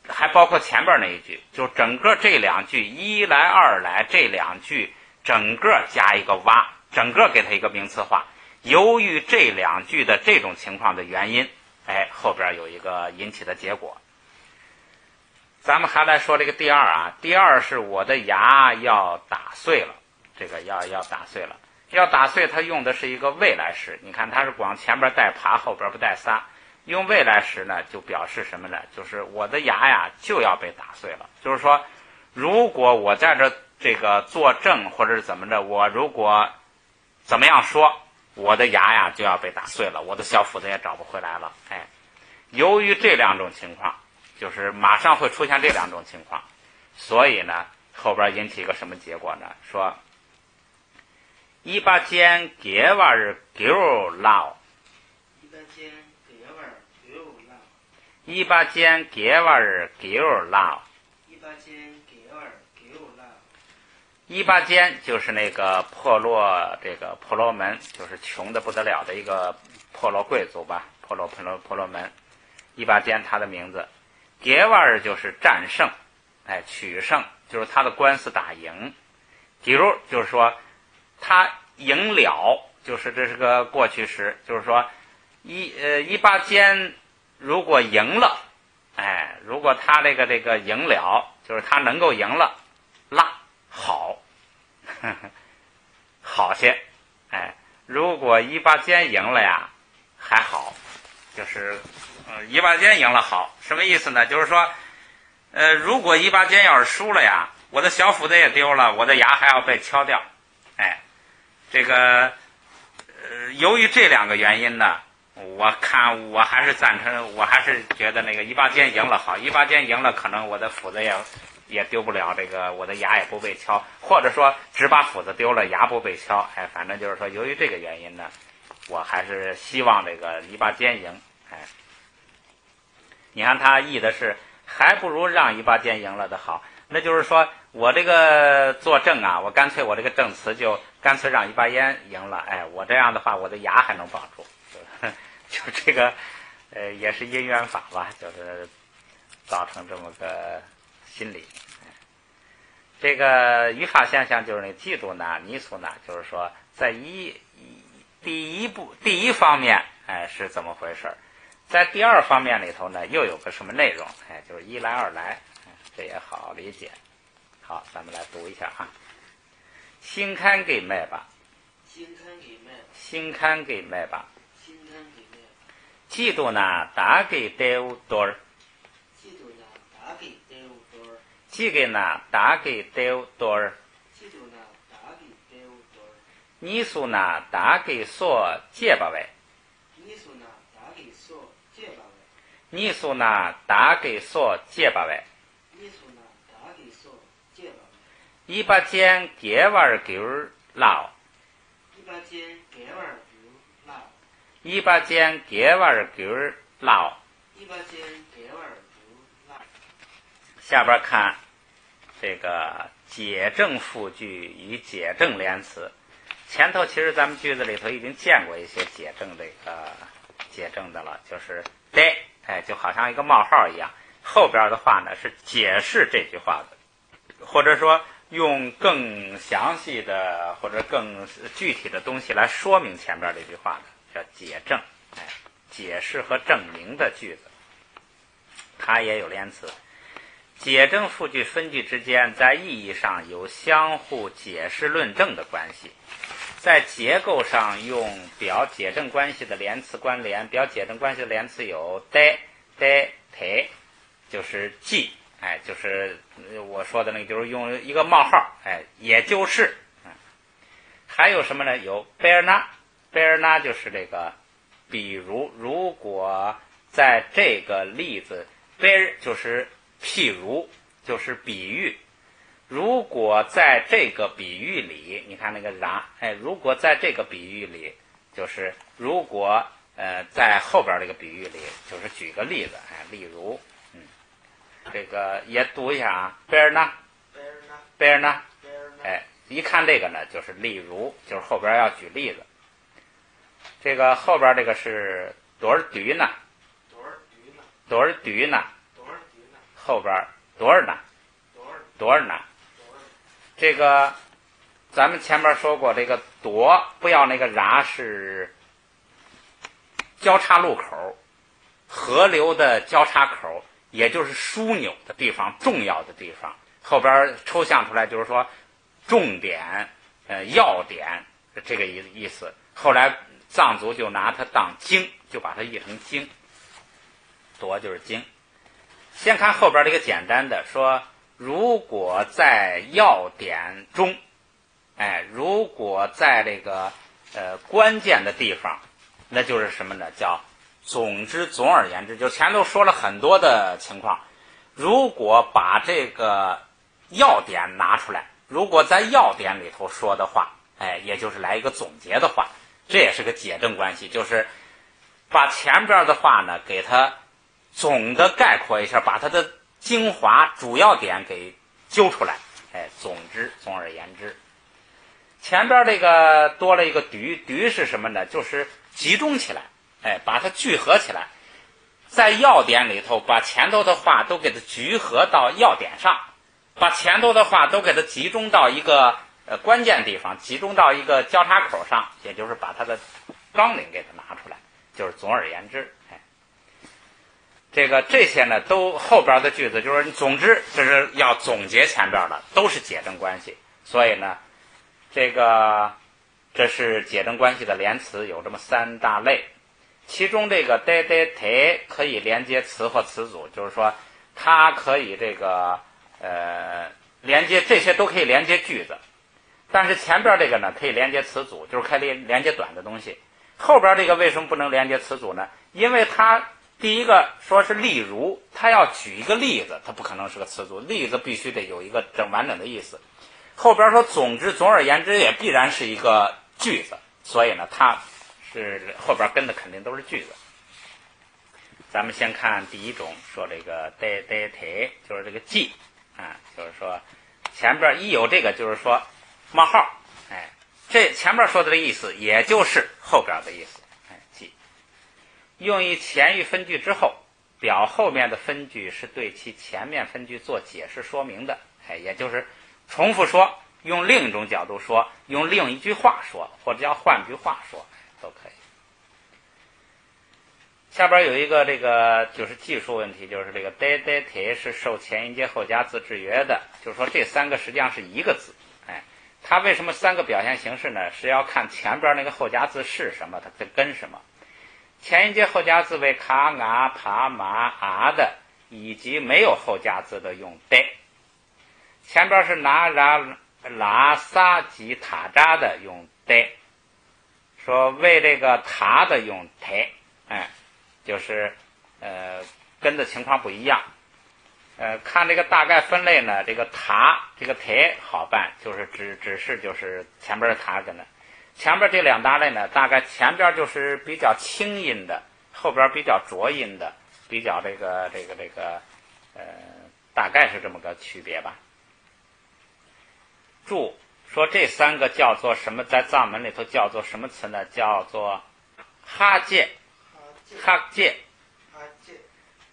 还包括前边那一句，就整个这两句一来二来这两句整个加一个蛙，整个给它一个名词化。由于这两句的这种情况的原因，后边有一个引起的结果。咱们还来说这个第二啊，第二是我的牙要打碎了，这个要打碎了，要打碎它用的是一个未来时，你看它是光前边带爬，后边不带撒，用未来时呢就表示什么呢？就是我的牙呀就要被打碎了，就是说如果我在这个作证或者是怎么着，我如果怎么样说，我的牙呀就要被打碎了，我的小斧子也找不回来了。哎，由于这两种情况，就是马上会出现这两种情况，所以呢后边引起一个什么结果呢？说一把剑给娃儿狗老，一把剑给娃儿狗老，一把剑就是那个破落，这个婆罗门就是穷的不得了的一个破落贵族吧，婆罗门。一把剑他的名字，给娃儿就是战胜，哎，取胜，就是他的官司打赢。比如就是说他赢了，就是这是个过去时，就是说一把剑如果赢了，哎，如果他这个赢了，就是他能够赢了，好，好些，哎，如果一把剑赢了呀，还好，就是一把剑赢了好，什么意思呢？就是说，如果一把剑要是输了呀，我的小斧子也丢了，我的牙还要被敲掉，哎，这个由于这两个原因呢，我看我还是赞成，我还是觉得那个一把剑赢了好，一把剑赢了可能我的斧子也丢不了，这个我的牙也不被敲，或者说只把斧子丢了，牙不被敲，哎，反正就是说由于这个原因呢，我还是希望这个一把剑赢，哎，你看他译的是还不如让一把剑赢了的好，那就是说我这个作证啊，我干脆我这个证词就干脆让一把烟赢了，哎，我这样的话我的牙还能保住，就这个也是因缘法吧，就是造成这么个心理。这个语法现象就是那嫉妒呢、泥俗呢，就是说在第一方面，哎是怎么回事？在第二方面里头呢，又有个什么内容？哎，就是一来二来，这也好理解。好，咱们来读一下啊。新刊给卖吧，新刊给卖吧。嫉妒呢，打给丢多儿。几个呢，打给丢多儿。泥俗呢，打给所借吧位。泥俗呢，打给所借吧位。一把剑给娃儿狗老。一把剑给娃儿狗老。下边看这个解证复句与解证连词，前头其实咱们句子里头已经见过一些解证的了，就是的，哎，就好像一个冒号一样，后边的话呢是解释这句话的，或者说用更详细的或者更具体的东西来说明前边这句话的，叫解证，哎，解释和证明的句子，它也有连词。解证复句分句之间在意义上有相互解释论证的关系，在结构上用表解证关系的连词关联，表解证关系的连词有的、就是即，哎，就是我说的那个，就是用一个冒号，哎，也就是，还有什么呢？有贝尔纳就是这个，比如如果在这个例子，贝尔就是譬如，就是比喻。如果在这个比喻里，你看那个然，哎，如果在这个比喻里，就是如果在后边这个比喻里，就是举个例子，哎，例如，这个也读一下啊，贝尔纳，哎，一看这个呢，就是例如，就是后边要举例子。这个后边这个是多尔dü呢，后边多尔呢，这个咱们前面说过，这个夺不要那个然是交叉路口，河流的交叉口，也就是枢纽的地方，重要的地方。后边抽象出来就是说重点、要点这个意思。后来藏族就拿它当经，就把它译成经。铎就是经。先看后边这个简单的说，如果在要点中，如果在这个关键的地方，那就是什么呢？叫总之，总而言之，就前头说了很多的情况。如果把这个要点拿出来，如果在要点里头说的话，也就是来一个总结的话，这也是个解证关系，就是把前边的话呢给它总的概括一下，把它的精华主要点给揪出来。总之，总而言之，前边这个多了一个ดื是什么呢？就是集中起来，把它聚合起来，在要点里头把前头的话都给它聚合到要点上，把前头的话都给它集中到一个关键地方，集中到一个交叉口上，也就是把它的纲领给它拿出来，就是总而言之。这些呢都后边的句子就是总之这是要总结前边的，都是解证关系。所以呢这是解证关系的连词，有这么3大类。其中这个得可以连接词或词组，就是说它可以连接，这些都可以连接句子。但是前边这个呢可以连接词组，就是可以连接短的东西。后边这个为什么不能连接词组呢？因为它第一个说是例如，它要举一个例子，它不可能是个词组，例子必须得有一个完整的意思。后边说总之，总而言之也必然是一个句子，所以呢它是后边跟的肯定都是句子。咱们先看第一种，说这个得就是这个记就是说前边一有这个就是说冒号，这前边说的这意思也就是后边的意思。记用于前语分句之后，表后面的分句是对其前面分句做解释说明的，也就是重复说，用另一种角度说，用另一句话说，或者叫换句话说都可以。下边有一个就是技术问题，就是这个得是受前音节后加字制约的，就是说这3个实际上是一个字。它为什么3个表现形式呢？是要看前边那个后加字是什么，它跟什么。前音节后加字为卡、啊、爬、马、啊的，以及没有后加字的用得。前边是拿、拉、拉、撒及塔扎的用得。说为这个塔的用忒，就是跟的情况不一样。看这个大概分类呢，这个塔这个忒好办，就是只是就是前边的塔跟的。前边这2大类呢，大概前边就是比较轻音的，后边比较浊音的，比较大概是这么个区别吧。注说这3个叫做什么，在藏文里头叫做什么词呢？叫做哈戒。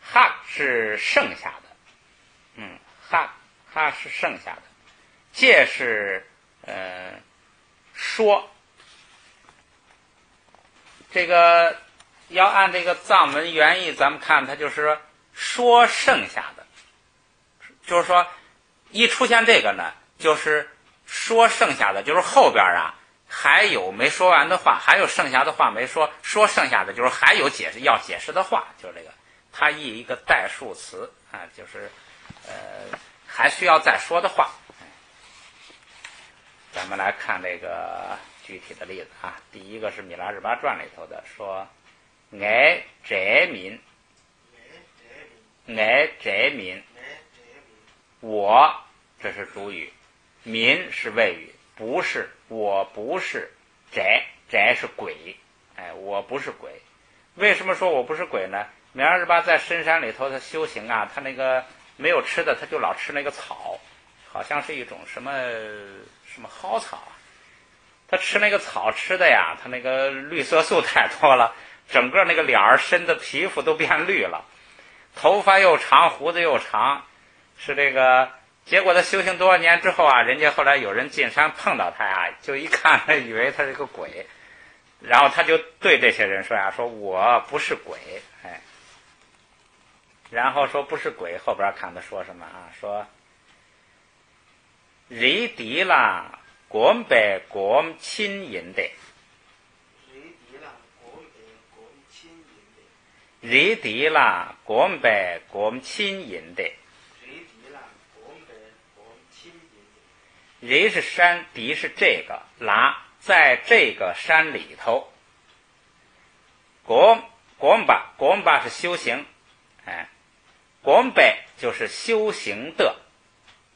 哈是剩下的，哈是剩下的，戒是说。这个要按这个藏文原意，咱们看它就是说剩下的，就是说一出现这个呢，就是说剩下的，就是后边还有没说完的话，还有剩下的话没说，说剩下的就是还有要解释的话，就是这个它译一个代数词就是还需要再说的话。咱们来看这个具体的例子第一个是《米拉日巴传》里头的，说爱宅民，我这是主语，民是谓语，不是我不是宅是鬼，我不是鬼。为什么说我不是鬼呢？米拉日巴在深山里头他修行他那个没有吃的，他就老吃那个草，好像是一种什么蒿草他吃那个草吃的他那个绿色素太多了，整个那个脸儿身的皮肤都变绿了，头发又长，胡子又长，是结果他修行多少年之后人家后来有人进山碰到他就一看以为他是个鬼，然后他就对这些人说说我不是鬼，然后说不是鬼，后边看他说什么啊？说离敌啦，国北国亲引的，离敌啦，国北国亲引的，离是山，敌是这个，啦在这个山里头，国们吧是修行，哎，国北就是修行的，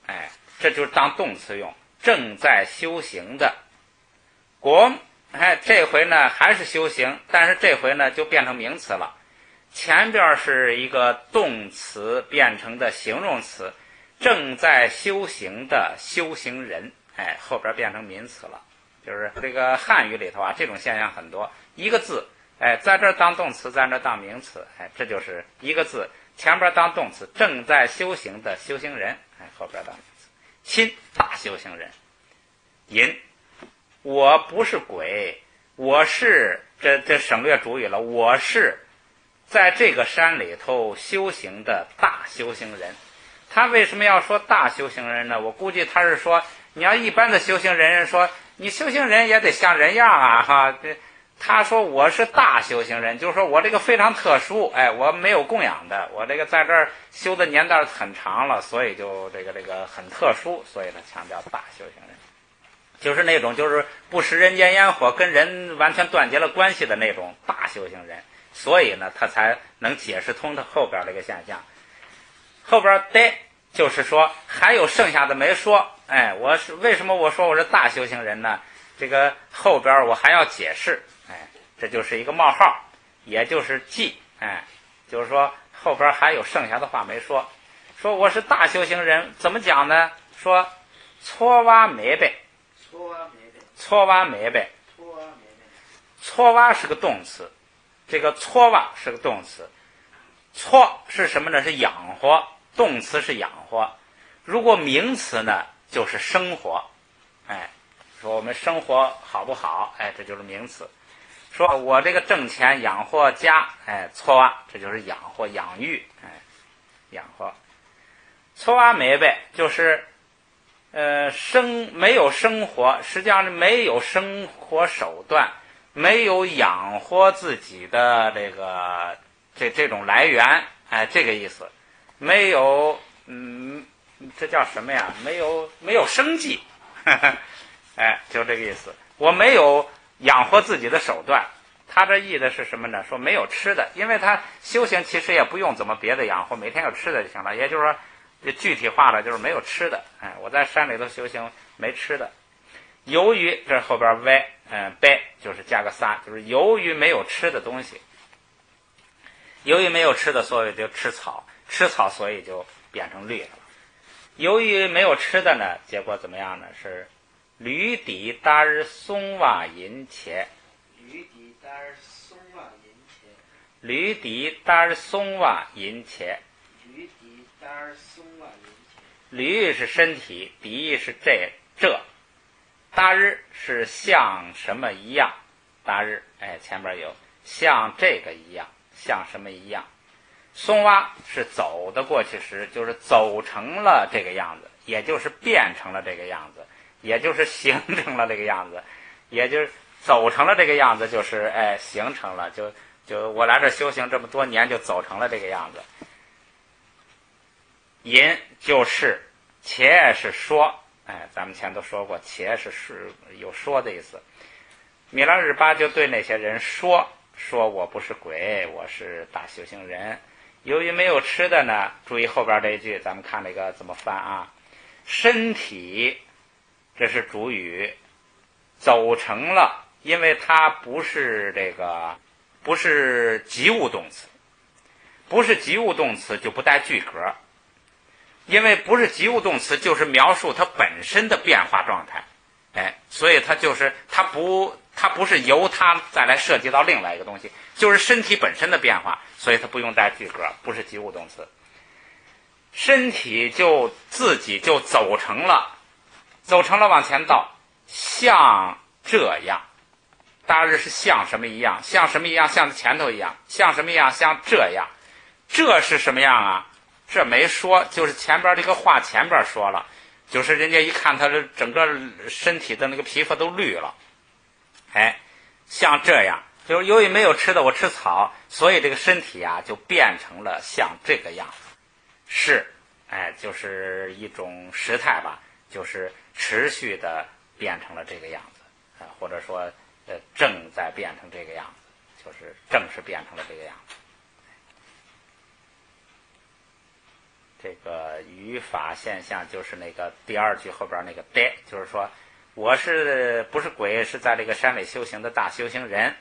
哎，这就是当动词用，正在修行的。这回呢还是修行，但是这回呢就变成名词了。前边是一个动词变成的形容词，正在修行的修行人，哎，后边变成名词了。就是这个汉语里头啊，这种现象很多，一个字，哎，在这儿当动词，在这儿当名词，哎，这就是一个字前边当动词，正在修行的修行人，哎，后边当名词。亲，大修行人。引，我不是鬼，我是这省略主语了，我是在这个山里头修行的大修行人。他为什么要说大修行人呢？我估计他是说，你要一般的修行人说，你修行人也得像人样啊，哈。他说我是大修行人，就是说我这个非常特殊，哎，我没有供养的，我这个在这儿修的年代很长了，所以就这个很特殊，所以他强调大修行人，就是那种就是不食人间烟火，跟人完全断绝了关系的那种大修行人。所以呢，他才能解释通他后边这个现象。后边的就是说还有剩下的没说，哎，为什么我说我是大修行人呢？这个后边我还要解释，哎，这就是一个冒号，也就是记，哎，就是说后边还有剩下的话没说。说我是大修行人，怎么讲呢？说搓挖没呗，搓挖没呗，搓挖是个动词。这个搓挖是个动词，搓是什么呢？是养活，动词是养活。如果名词呢，就是生活。哎，说我们生活好不好？哎，这就是名词。说我这个挣钱养活家，哎，搓挖，这就是养活养育，哎，养活。搓挖没呗，就是没有生活，实际上是没有生活手段。没有养活自己的这种来源，哎，这个意思，没有，这叫什么呀？没有生计，哎，就这个意思。我没有养活自己的手段，他这意的是什么呢？说没有吃的，因为他修行其实也不用怎么别的养活，每天有吃的就行了。也就是说，这具体化的就是没有吃的，哎，我在山里头修行没吃的。由于这后边呗就是加个撒，就是由于没有吃的东西，由于没有吃的，所以就吃草，吃草所以就变成绿了。由于没有吃的呢，结果怎么样呢？是驴底达日松瓦银切，驴底达日松瓦银切，驴是身体，底是这。大日是像什么一样？大日，哎，前边有像这个一样，像什么一样？松蛙是走的过去时，就是走成了这个样子，也就是变成了这个样子，也就是形成了这个样子，也就是走成了这个样子，就是哎形成了，就我来这修行这么多年，就走成了这个样子。引就是且是说。哎，咱们前都说过，且是有说的意思。米拉日巴就对那些人说我不是鬼，我是大修行人。由于没有吃的呢，注意后边这一句，咱们看这个怎么翻啊？身体，这是主语，走成了，因为它不是及物动词，不是及物动词就不带句格。因为不是及物动词，就是描述它本身的变化状态，哎，所以它不是由它再来涉及到另外一个东西，就是身体本身的变化，所以它不用带句格，不是及物动词。身体就自己就走成了往前倒，像这样。大日是像什么一样？像什么一样？像前头一样。像什么一样？像这样。这是什么样啊？这没说，就是前边这个话前边说了，就是人家一看他的整个身体的那个皮肤都绿了，哎，像这样，就是由于没有吃的，我吃草，所以这个身体啊就变成了像这个样子，是，哎，就是一种时态吧，就是持续的变成了这个样子，或者说正在变成这个样子，就是正是变成了这个样子。这个语法现象就是那个第二句后边那个的，就是说我是不是鬼，是在这个山里修行的大修行人。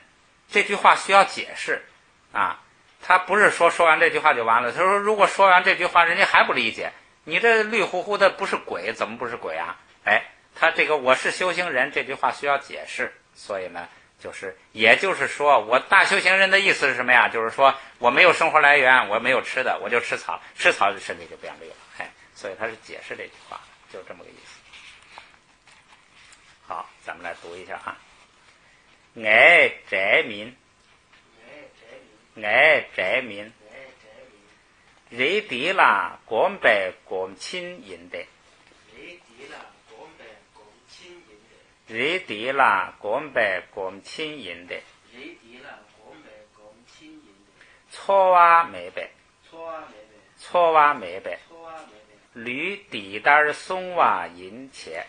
这句话需要解释啊，他不是说完这句话就完了。他说如果说完这句话人家还不理解，你这绿乎乎的不是鬼，怎么不是鬼啊？哎，他这个我是修行人这句话需要解释，所以呢也就是说我大修行人的意思是什么呀？就是说我没有生活来源，我没有吃的，我就吃草，吃草身体就变绿了。哎，所以他是解释这句话，就这么个意思。好，咱们来读一下啊。爱宅民，爱宅民，瑞迪啦，光白光清银的，瑞迪啦，光白光清银的，错哇没白，错哇没白，驴底蛋松哇银钱，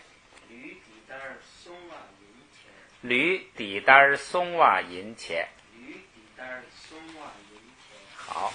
驴底蛋松哇银钱，